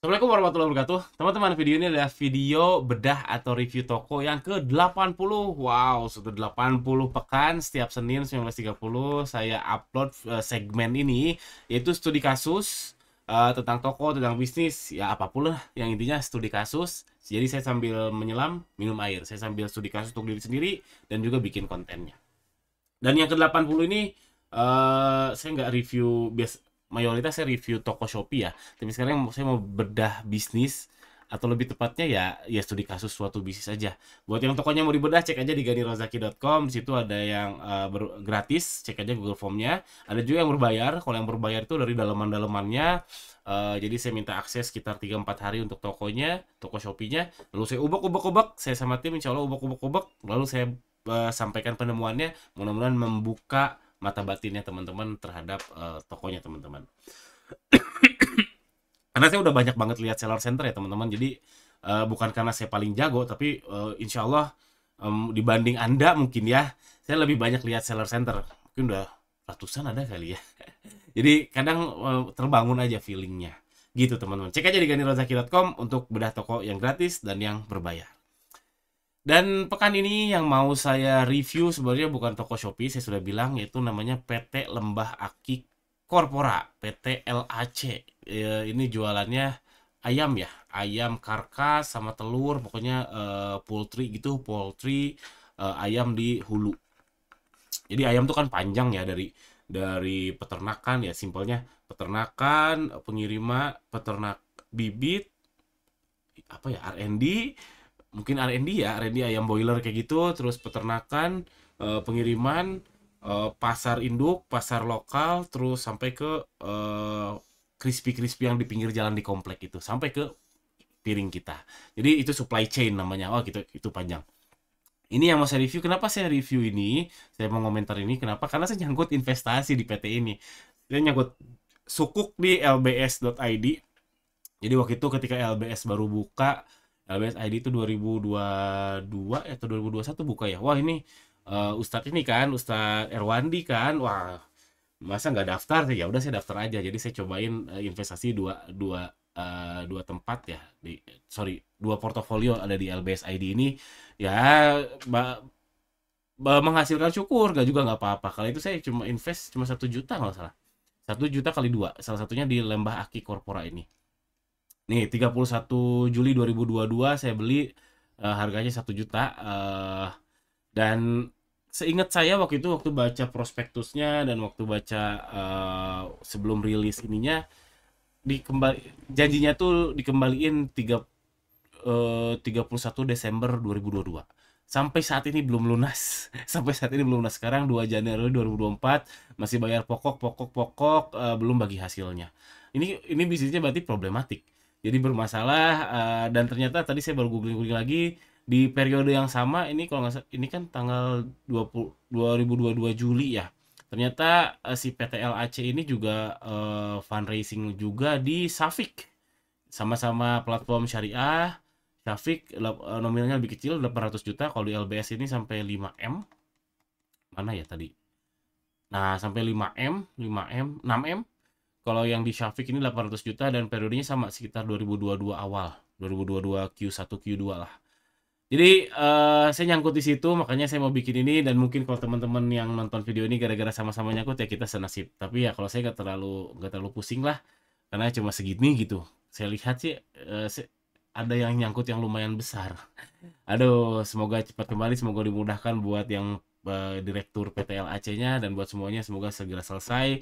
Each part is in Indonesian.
Assalamualaikum warahmatullahi wabarakatuh. Teman-teman, video ini adalah video bedah atau review toko yang ke-80. Wow, sudah 80 pekan setiap Senin 19.30 saya upload segmen ini, yaitu studi kasus tentang toko, tentang bisnis, ya apapun lah, yang intinya studi kasus. Jadi saya sambil menyelam, minum air. Saya sambil studi kasus untuk diri sendiri dan juga bikin kontennya. Dan yang ke-80 ini saya nggak review mayoritas saya review toko Shopee ya. Tapi sekarang saya mau bedah bisnis atau lebih tepatnya ya studi kasus suatu bisnis aja. Buat yang tokonya mau dibedah cek aja di ganirozaki.com. Di situ ada yang gratis, cek aja Google Form-nya. Ada juga yang berbayar. Kalau yang berbayar itu dari dalaman-dalamannya. Jadi saya minta akses sekitar 3-4 hari untuk tokonya, toko Shopee-nya. Lalu saya ubek-ubek-ubek, saya sama tim insya Allah ubek-ubek-ubek. Lalu saya sampaikan penemuannya, mudah-mudahan membuka mata batinnya teman-teman terhadap tokonya teman-teman. Karena saya udah banyak banget lihat seller center ya teman-teman, jadi bukan karena saya paling jago, tapi insya Allah dibanding anda mungkin ya, saya lebih banyak lihat seller center, mungkin udah ratusan ada kali ya. Jadi kadang terbangun aja feelingnya gitu teman-teman. Cek aja di ganirozaki.com untuk bedah toko yang gratis dan yang berbayar. Dan pekan ini yang mau saya review sebenarnya bukan toko Shopee, saya sudah bilang, yaitu namanya PT Lembah Aki Corpora, PT LAC. Ini jualannya ayam ya, ayam karkas sama telur, pokoknya poultry gitu, poultry ayam di hulu. Jadi ayam tuh kan panjang ya, dari peternakan ya, simpelnya peternakan, pengiriman, peternak bibit, apa ya, R&D, mungkin R&D ya, R&D ayam boiler kayak gitu, terus peternakan, pengiriman, pasar induk, pasar lokal, terus sampai ke crispy-crispy yang di pinggir jalan di komplek itu, sampai ke piring kita. Jadi itu supply chain namanya. Oh gitu, itu panjang. Ini yang mau saya review. Kenapa saya review ini? Saya mau komentar ini. Kenapa? Karena saya nyangkut investasi di PT ini. Saya nyangkut sukuk di lbs.id. Jadi waktu itu ketika LBS baru buka, LBS ID itu 2022 atau 2021 buka ya. Wah ini Ustadz ini kan, Ustadz Erwandi kan. Wah, masa nggak daftar? Ya udah saya daftar aja. Jadi saya cobain investasi dua dua dua tempat ya. Dua portofolio ada di LBS ID ini. Ya menghasilkan syukur, nggak juga nggak apa-apa. Kali itu saya cuma invest cuma 1 juta nggak salah. 1 juta kali dua. Salah satunya di Lembah Aki Corpora ini. Nih, 31 Juli 2022 saya beli harganya 1 juta dan seingat saya waktu itu waktu baca prospektusnya dan waktu baca sebelum rilis ininya janjinya tuh dikembaliin 31 Desember 2022. Sampai saat ini belum lunas. Sampai saat ini belum lunas. Sekarang 2 Januari 2024 masih bayar pokok, belum bagi hasilnya. Ini bisnisnya berarti problematik. Jadi bermasalah dan ternyata tadi saya baru googling-googling lagi di periode yang sama ini kalau nggak salah ini kan tanggal 2022 Juli ya. Ternyata si PT LAC ini juga fundraising juga di Safik. Sama-sama platform syariah. Syafiq nominalnya lebih kecil 800 juta, kalau di LBS ini sampai 5M. Mana ya tadi? Nah, sampai 5M, 5M, 6M. Kalau yang di Syafiq ini 800 juta dan periodenya sama sekitar 2022 awal, 2022 Q1 Q2 lah. Jadi saya nyangkut di situ, makanya saya mau bikin ini dan mungkin kalau teman-teman yang nonton video ini gara-gara sama-sama nyangkut ya kita senasib. Tapi ya kalau saya nggak terlalu pusing lah, karena cuma segini gitu. Saya lihat sih ada yang nyangkut yang lumayan besar. Aduh, semoga cepat kembali, semoga dimudahkan buat yang direktur PT LAC-nya dan buat semuanya semoga segera selesai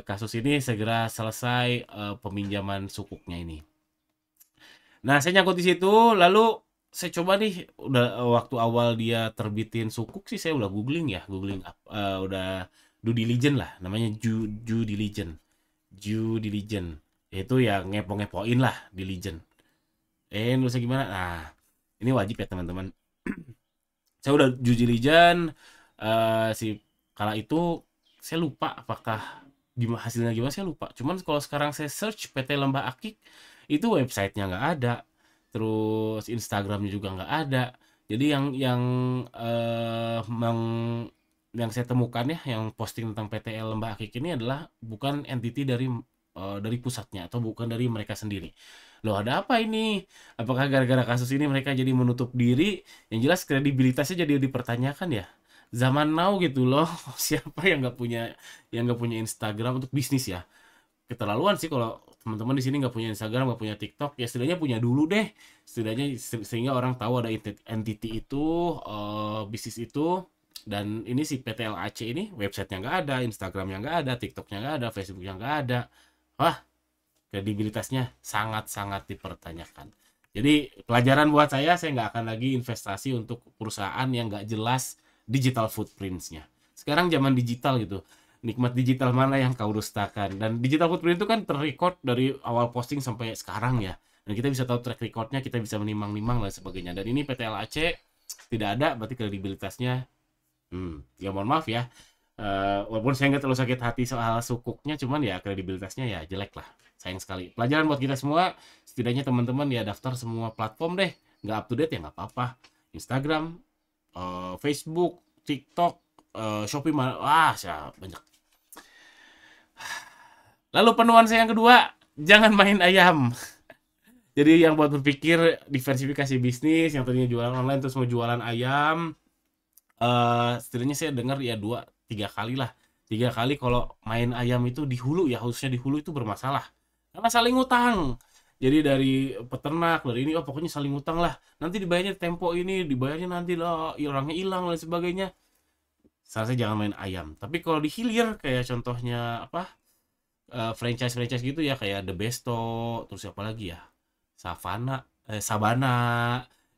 kasus ini, segera selesai peminjaman sukuknya ini. Nah, saya nyangkut di situ, lalu saya coba nih udah waktu awal dia terbitin sukuk sih saya udah googling ya, udah due diligence lah, namanya due diligence. Due diligence. Itu ya ngepo-ngepoin lah diligence. Nulisnya gimana? Nah, ini wajib ya teman-teman. Saya udah due diligence si kala itu saya lupa apakah gimana hasilnya gimana saya lupa. Cuman kalau sekarang saya search PT Lembah Akik itu websitenya nggak ada, terus Instagramnya juga nggak ada. Jadi yang saya temukan ya yang posting tentang PT Lembah Akik ini adalah bukan entity dari dari pusatnya atau bukan dari mereka sendiri. Loh, ada apa ini? Apakah gara-gara kasus ini mereka jadi menutup diri? Yang jelas kredibilitasnya jadi dipertanyakan ya. Zaman now gitu loh, siapa yang nggak punya Instagram untuk bisnis ya? Keterlaluan sih kalau teman-teman di sini nggak punya Instagram, nggak punya TikTok, ya setidaknya punya dulu deh. Setidaknya sehingga orang tahu ada entity itu, bisnis itu. Dan ini si PTLAC ini websitenya nggak ada, Instagramnya nggak ada, TikToknya nggak ada, Facebooknya nggak ada. Wah, kredibilitasnya sangat-sangat dipertanyakan. Jadi pelajaran buat saya nggak akan lagi investasi untuk perusahaan yang nggak jelas digital footprints-nya. Sekarang zaman digital gitu, nikmat digital mana yang kau dustakan? Dan digital footprint itu kan terrecord dari awal posting sampai sekarang ya. Dan kita bisa tahu track recordnya, kita bisa menimang-nimang dan sebagainya. Dan ini PTLAC tidak ada, berarti kredibilitasnya, ya mohon maaf ya. Walaupun saya nggak terlalu sakit hati soal sukuknya, cuman ya kredibilitasnya ya jelek lah. Sayang sekali. Pelajaran buat kita semua, setidaknya teman-teman ya daftar semua platform deh. Nggak up to date ya nggak apa-apa. Instagram, Facebook, TikTok, Shopee, wah banyak. Lalu penuan saya yang kedua, jangan main ayam. Jadi yang buat berpikir diversifikasi bisnis, yang tadinya jualan online terus mau jualan ayam, setidaknya saya dengar ya 2-3 kali lah. 3 kali kalau main ayam itu di hulu ya, khususnya di hulu itu bermasalah. Karena saling utang. Jadi dari peternak, dari ini, pokoknya saling utang lah. Nanti dibayarnya tempo ini, dibayarnya nanti lah, orangnya hilang dan sebagainya. Seharusnya jangan main ayam. Tapi kalau di hilir, kayak contohnya apa, franchise gitu ya, kayak The Besto, terus apa lagi ya, Sabana,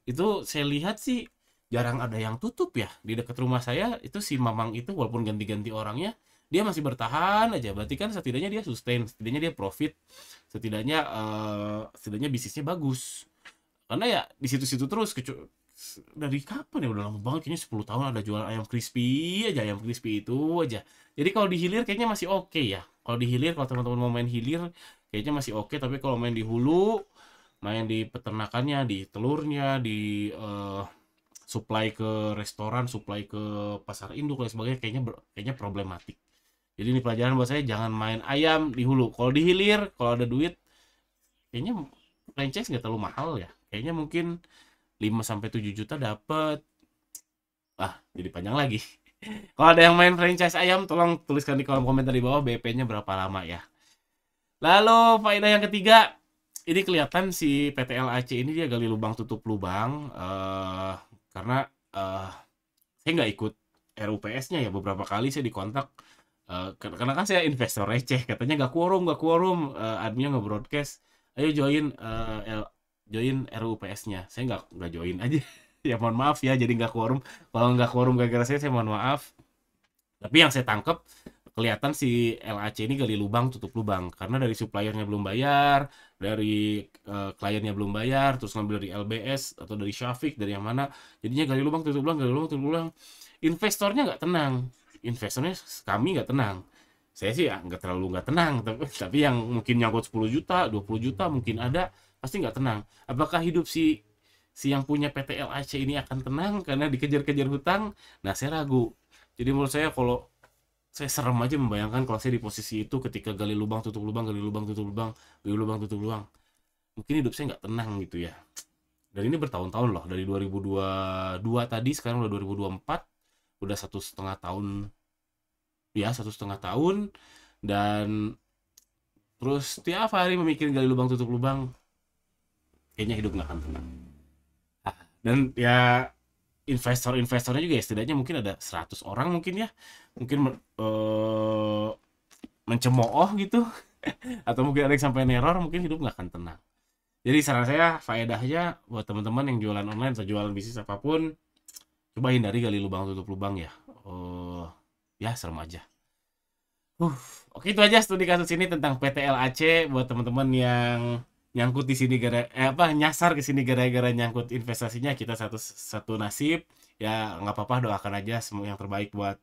itu saya lihat sih jarang ada yang tutup ya. Di dekat rumah saya itu si Mamang itu walaupun ganti-ganti orangnya, dia masih bertahan aja. Berarti kan setidaknya dia sustain, setidaknya dia profit, setidaknya bisnisnya bagus. Karena ya di situ-situ terus dari kapan ya, udah lama banget, kayaknya 10 tahun ada jualan ayam crispy aja, ayam crispy itu aja. Jadi kalau di hilir kayaknya masih oke ya. Kalau di hilir, kalau teman-teman mau main hilir kayaknya masih oke, tapi kalau main di hulu, main di peternakannya, di telurnya, di supply ke restoran, supply ke pasar induk dan sebagainya, kayaknya problematik. Jadi ini pelajaran buat saya, jangan main ayam di hulu. Kalau di hilir, kalau ada duit, kayaknya franchise nggak terlalu mahal ya. Kayaknya mungkin 5-7 juta dapat. Jadi panjang lagi. Kalau ada yang main franchise ayam, tolong tuliskan di kolom komentar di bawah BP-nya berapa lama ya. Lalu faedah yang ketiga, ini kelihatan si PTLAC ini dia gali lubang tutup lubang, karena saya nggak ikut RUPS-nya ya. Beberapa kali saya dikontak, karena kan saya investor receh, katanya nggak quorum, adminnya nggak broadcast, ayo join RUPS-nya. Saya nggak join aja. Ya mohon maaf ya, jadi nggak quorum. Kalau nggak quorum gara-gara saya mohon maaf. Tapi yang saya tangkap, kelihatan si LAC ini gali lubang tutup lubang, karena dari suppliernya belum bayar, dari kliennya belum bayar, terus ngambil dari LBS atau dari Syafiq, dari yang mana, jadinya gali lubang tutup lubang, gali lubang tutup lubang. Investornya nggak tenang, investornya kami nggak tenang. Saya sih ya nggak tenang, tapi yang mungkin nyangkut 10 juta, 20 juta mungkin ada, pasti nggak tenang. Apakah hidup si yang punya PTLAC ini akan tenang karena dikejar-kejar hutang? Nah, saya ragu. Jadi menurut saya, kalau saya serem aja membayangkan kalau saya di posisi itu, ketika gali lubang tutup lubang, gali lubang tutup lubang, gali lubang tutup lubang. Mungkin hidup saya nggak tenang gitu ya. Dan ini bertahun-tahun loh, dari 2022 tadi, sekarang udah 2024, udah 1,5 tahun ya, 1,5 tahun. Dan terus tiap hari memikir gali lubang tutup lubang, kayaknya hidup nggak akan tenang. Dan ya investornya juga ya, setidaknya mungkin ada 100 orang mungkin ya, mungkin mencemooh gitu. Atau mungkin ada yang sampai neror, mungkin hidup nggak akan tenang. Jadi saran saya, faedahnya buat teman-teman yang jualan online atau jualan bisnis apapun, coba hindari gali lubang tutup lubang ya. Ya serem aja. Oke, itu aja studi kasus ini tentang PTLAC. Buat teman-teman yang nyangkut di sini nyasar ke sini gara-gara nyangkut investasinya, kita satu nasib ya. Nggak apa-apa, doakan aja semua yang terbaik buat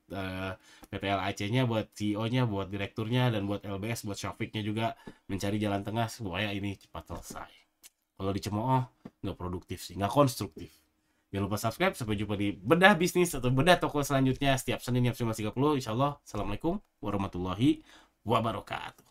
PTLAC-nya, buat CEO-nya, buat direkturnya, dan buat LBS, buat Syafiqnya juga, mencari jalan tengah supaya ini cepat selesai. Kalau dicemooh, nggak produktif sih, nggak konstruktif. Jangan lupa subscribe. Sampai jumpa di bedah bisnis atau bedah toko selanjutnya setiap Senin jam 19.30. Insyaallah. Assalamualaikum warahmatullahi wabarakatuh.